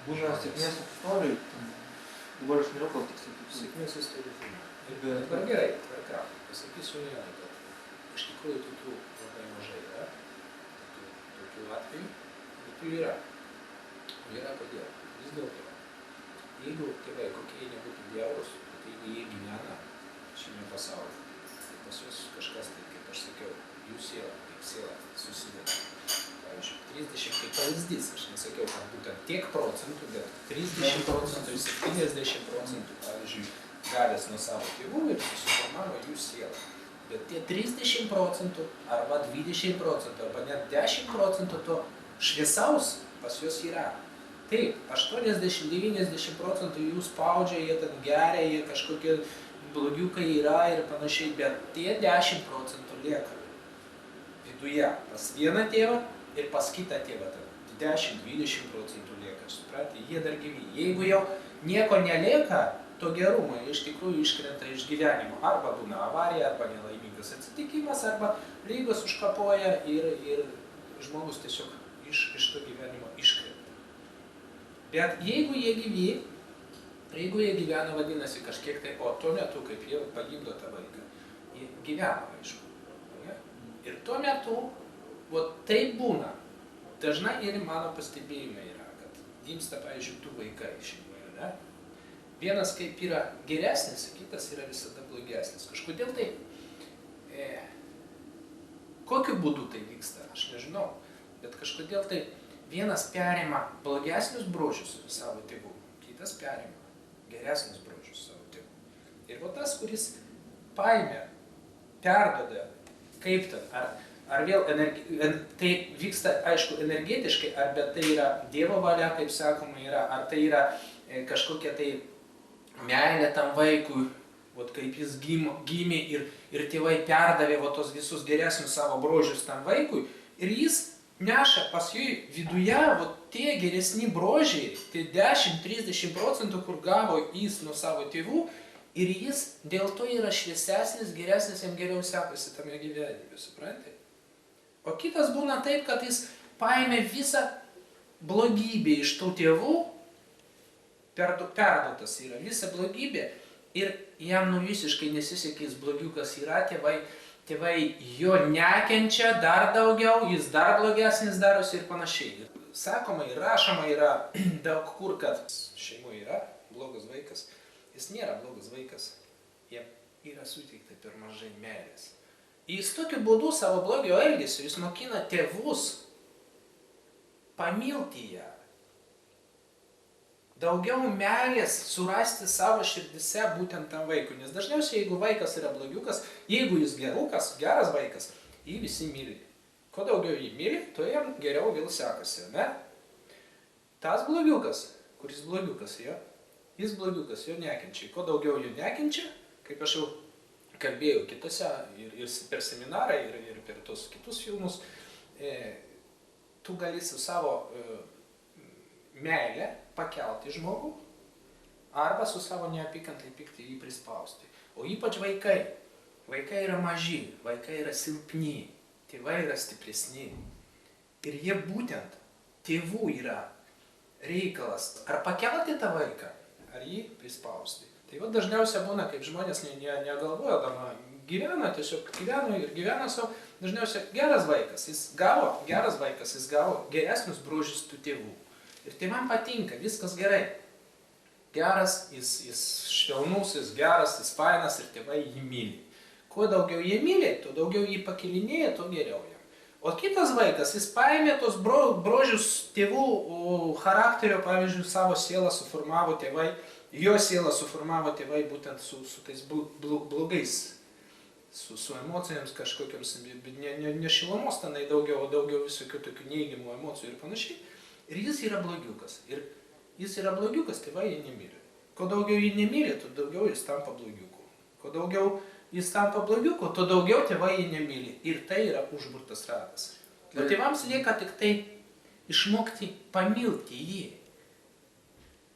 Būna sėkmės istorijų, dabar aš nėra gal tiksliai kaip sėkmės istorijų. Dabar gerai, tvarka. Pasakysiu vieną, kad iš tikrųjų tokių labai mažai yra, tokių atvejų, bet jų yra. Yra kodėl? Vis dėlto, jeigu tėvai kokie jie nebūtų bjaurūs, bet jeigu jie gyvena šiame pasaulyje, tai pas juos kažkas, tai kaip aš sakiau, jų siela, kaip siela susideda. Pavyzdžiui, 30 kaip pavyzdys, aš nesakiau, kad būtent tiek procentų, bet 30 procentų ir 70 procentų, pavyzdžiui, gavęs nuo savo tėvų ir susiformavo jų sielą. Bet tie 30 procentų, arba 20 procentų, arba net 10 procentų to šviesaus pas juos yra. Taip, 80-90 procentų jų spaudžia, jie ten geria, jie kažkokie blogiukai yra ir panašiai, bet tie 10 procentų lieka viduje pas vieną tėvą ir pas kitą tėvą. 10-20 procentų lieka, suprantate, jie dar gyvi. Jeigu jau nieko nelieka, to gerumo iš tikrųjų iškrenta iš gyvenimo. Arba būna avarija, arba nelaimingas atsitikimas, arba lygos užkapoja ir žmogus tiesiog iš to gyvenimo iškrenta. Bet jeigu jie gyvi, jeigu jie gyvena, vadinasi kažkiek tai, o tuo metu, kaip jie pagimdo tą vaiką, jie gyvena, aišku. Ne? Ir tuo metu, taip būna. Dažnai ir mano pastebėjimai yra, kad gimsta, pavyzdžiui, du vaikai šeimoje, ne? Vienas kaip yra geresnis, kitas yra visada blogesnis. Kažkodėl tai, kokiu būdu tai vyksta, aš nežinau, bet kažkodėl tai vienas perima blogesnius bruožus savo tėvų, kitas perima geresnius bruožus savo tėvų. Ir tas, kuris paėmė, perduoda, kaip ten, ar vėl tai vyksta, aišku, energetiškai, ar bet tai yra Dievo valia, kaip sakoma, yra, ar tai yra kažkokia tai meilė tam vaikui, kaip jis gimė ir tėvai perdavė tos visus geresnius savo bruožus tam vaikui, ir jis neša pas jų viduje tie geresni bruožiai, tie 10-30 procentų, kur gavo jis nuo savo tėvų, ir jis dėl to yra šviesesnis, geresnis, jam geriau sekasi tame gyvenime, suprantate? O kitas būna taip, kad jis paėmė visą blogybę iš tų tėvų, perduotas yra visa blogybė, ir jam visiškai nesisekė, jis blogiukas yra, tėvai jo nekenčia dar daugiau, jis dar blogesnis darosi ir panašiai. Sakoma ir rašoma yra daug kur, kad šeimoje yra blogas vaikas. Jis nėra blogas vaikas, jam yra suteikta per mažai meilės. Jis tokiu būdu savo blogio elgesiu, jis mokina tėvus pamilti ją. Daugiau meilės surasti savo širdise būtent tam vaikui. Nes dažniausiai, jeigu vaikas yra blogiukas, jeigu jis gerukas, geras vaikas, jį visi myli. Kuo daugiau jį myli, tuo jam geriau vėl sekasi, ne? Tas blogiukas, kuris blogiukas, jis blogiukas, jo nekenčia. Kuo daugiau jo nekenčia, kaip aš jau kalbėjau kitose, ir per seminarą, ir per tos kitus filmus, tu gali su savo meilę pakelti žmogų, arba su savo neapykantai pyktį jį prispausti. O ypač vaikai. Vaikai yra maži, vaikai yra silpni, tėvai yra stipresni. Ir jie būtent, tėvų yra reikalas, ar pakelti tą vaiką, ar jį prispausti. Tai dažniausiai būna, kaip žmonės negalvoja, gyvena, tiesiog gyvena savo, dažniausiai geras vaikas, jis gavo geresnius bruožus tų tėvų. Ir tėvam patinka, viskas gerai. Geras, jis švelnus, jis geras, jis fainas ir tėvai jį myli. Kuo daugiau jį myli, tuo daugiau jį pakilinėja, tuo geriau jam. O kitas vaikas, jis paėmė tos bruožus tėvų charakterio, pavyzdžiui, savo sielą suformavo tėvai, jo sielą suformavo tėvai būtent su tais blogais, su emocijoms kažkokiams, ne šilumos tenai daugiau, o daugiau visokių tokių neigiamų emocijų ir panašiai. Ir jis yra blogiukas. Ir jis yra blogiukas, tėvai jį nemyli. Kuo daugiau jį nemyli, tuo daugiau jis tampa blogiuku. Kuo daugiau jis tampa blogiuku, tuo daugiau tėvai jį nemyli. Ir tai yra užburtas ratas. O tėvams lieka tik tai išmokti pamilti jį.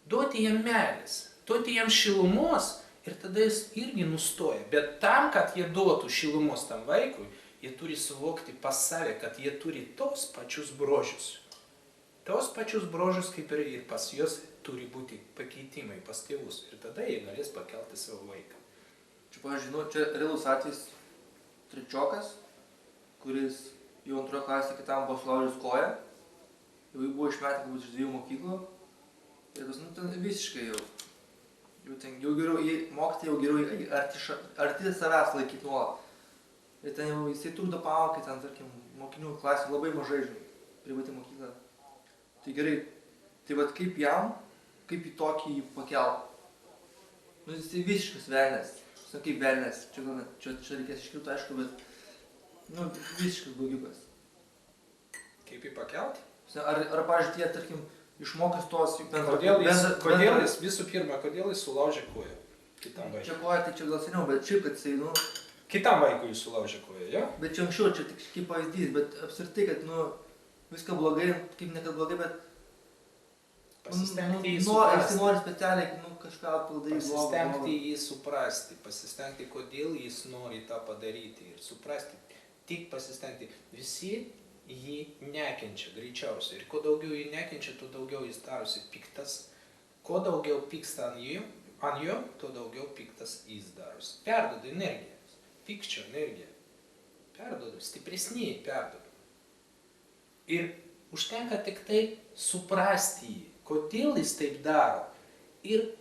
Duoti jam meilės, duoti jam šilumos, ir tada jis irgi nustoja. Bet tam, kad jie duotų šilumos tam vaikui, jie turi suvokti pas save, kad jie turi tos pačius bruožus. tos pačius brožus kaip ir pas juos turi būti pakeitimai pas tėvus. Ir tada jie galės pakelti savo vaiką. Čia, pavyzdžiui, čia realus atvejis trečiokas, kuris jau antroje klasėje kitam buvo sulaužęs koją. Jau jį buvo išmetę galbūt iš 2 mokyklų. Ir tas, ten visiškai jau geriau, mokytojai jau geriau arti savęs laikyti nuolat. Ir ten jau jisai trukdo pamokai, ten, tarkim, mokinių klasių labai mažai, žinai, privati mokykla. Tai gerai, tai vat kaip jam, kaip į tokį jį pakelt? Nu, jisai visiškas velnės, kaip velnės, čia reikės iškirti, aišku, bet, nu, visiškas blogiukas. Kaip jį pakelt? Ar pavyzdžiui, tie, tarkim, išmokęs tos... Kodėl jis, visų pirma, kodėl jis sulaužė koją kitam vaikui? Čia koja, tai čia gal seniau, bet šiaip, kad jisai, nu... Kitam vaikui jis sulaužė koją, jo? Bet čia anksčiau, čia tik kaip pavyzdys, bet apsirtai, kad, nu, viską blogai, kaip ne kad blogai, bet... Pasistengti jį suprasti. Jis nori specialiai, nu, kažką padaryti. Pasistengti jį suprasti, pasistengti, kodėl jis nori tą padaryti ir suprasti, tik pasistengti. Visi jį nekenčia greičiausiai ir kuo daugiau jį nekenčia, tuo daugiau jis darosi piktas. Kuo daugiau pyksta ant jo, tuo daugiau piktas jis darosi. Perduoda energiją, pykčio energiją. Perduoda, stipresnį perduoda. Ir užtenka tik tai suprasti jį, kodėl jis taip daro. Ir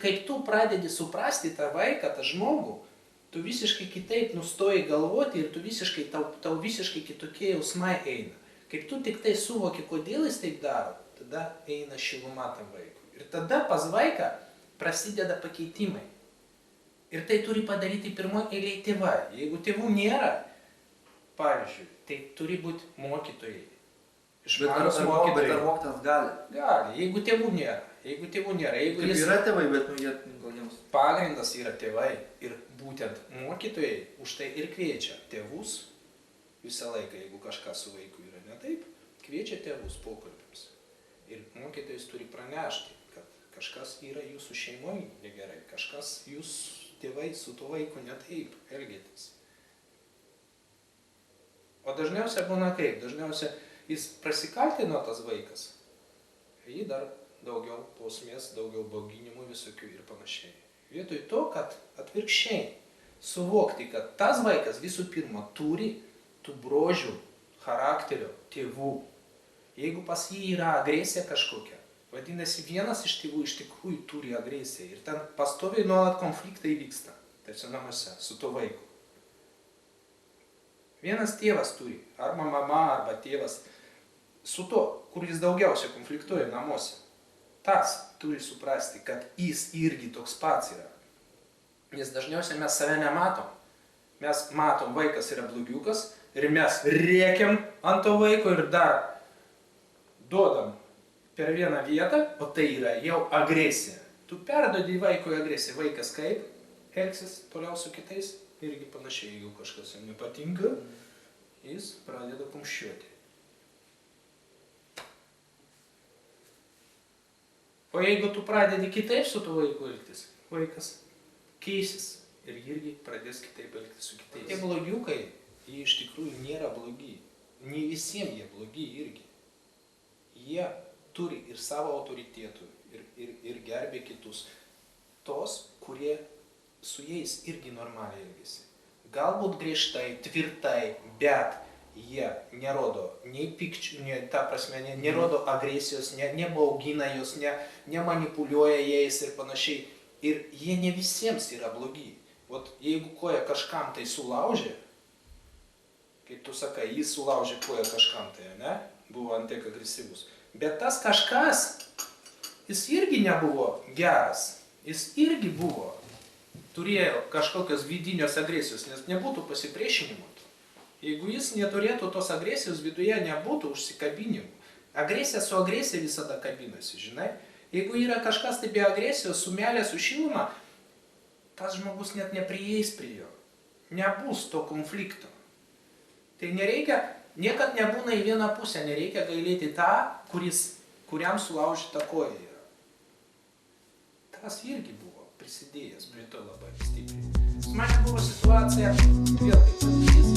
kaip tu pradedi suprasti tą vaiką, tą žmogų, tu visiškai kitaip nustoji galvoti ir tu visiškai, tau visiškai kitokie jausmai eina. Kaip tu tik tai suvoki, kodėl jis taip daro, tada eina šiluma tam vaikui. Ir tada pas vaiką prasideda pakeitimai. Ir tai turi padaryti pirmoji eilėje tėvai. Jeigu tėvų nėra, pavyzdžiui, tai turi būti mokytojai. Bet ar mokytas gali? Gali, jeigu tėvų nėra. Jeigu jis... Yra tėvai, bet nu jie gal jiems... Pagrindas yra tėvai ir būtent mokytojai už tai ir kviečia tėvus visą laiką, jeigu kažkas su vaiku yra ne taip, kviečia tėvus pokalbiams. Ir mokytojas turi pranešti, kad kažkas yra jūsų šeimoje negerai, kažkas jūs tėvai su tuo vaiku ne taip elgėtės. O dažniausiai būna kaip? Dažniausiai jis prasikaltino tas vaikas, jį dar daugiau bausmės, daugiau bauginimų visokių ir panašiai. Vietoj to, kad atvirkščiai suvokti, kad tas vaikas visų pirma turi tų brožių, charakterio, tėvų. Jeigu pas jį yra agresija kažkokia, vadinasi, vienas iš tėvų iš tikrųjų turi agresiją ir ten pastoviai nuolat konfliktai vyksta, tarsi namuose, su tuo vaiku. Vienas tėvas turi, arba mama, arba tėvas, su to, kur jis daugiausiai konfliktuoja namuose. Tas turi suprasti, kad jis irgi toks pats yra. Nes dažniausiai mes save nematom. Mes matom, vaikas yra blogiukas ir mes rėkiam ant to vaiko ir dar duodam per vieną vietą, o tai yra jau agresija. Tu perduodi vaikui agresiją. Vaikas kaip elgsis toliau su kitais? Irgi panašiai, jeigu kažkas jam nepatinka, jis pradeda kumščiuoti. O jeigu tu pradedi kitaip su tuo vaiku elgtis, vaikas keisis ir irgi pradės kitaip elgtis su kitais. Tie blogiukai, jie iš tikrųjų nėra blogi. Ne visiems jie blogi irgi. Jie turi ir savo autoritetų ir gerbė kitus. Tos, kurie su jais irgi normaliai elgėsi. Galbūt griežtai, tvirtai, bet jie nerodo nei pykčių, nerodo agresijos, nebaugina jos, nemanipuliuoja jais ir panašiai. Ir jie ne visiems yra blogi. Vat jeigu koja kažkam tai sulaužė, kaip tu sakai, jis sulaužė koją kažkam tai, ne? Buvo ant tiek agresyvus. Bet tas kažkas, jis irgi nebuvo geras. Jis irgi buvo, turėjo kažkokios vidinios agresijos, nes nebūtų pasipriešinimo. Jeigu jis neturėtų tos agresijos viduje, nebūtų užsikabinimų. Agresija su agresija visada kabinasi, žinai. Jeigu yra kažkas tai be agresijos, su meilė, su šiluma, tas žmogus net neprieis prie jo. Nebus to konflikto. Tai nereikia, niekad nebūna į vieną pusę, nereikia gailėti tą, kuriam sulaužyta koja yra. Tas irgi buvo prisidėjęs prie to labai stipriai. Su manim buvo situacija vėl kaip pavyzdys.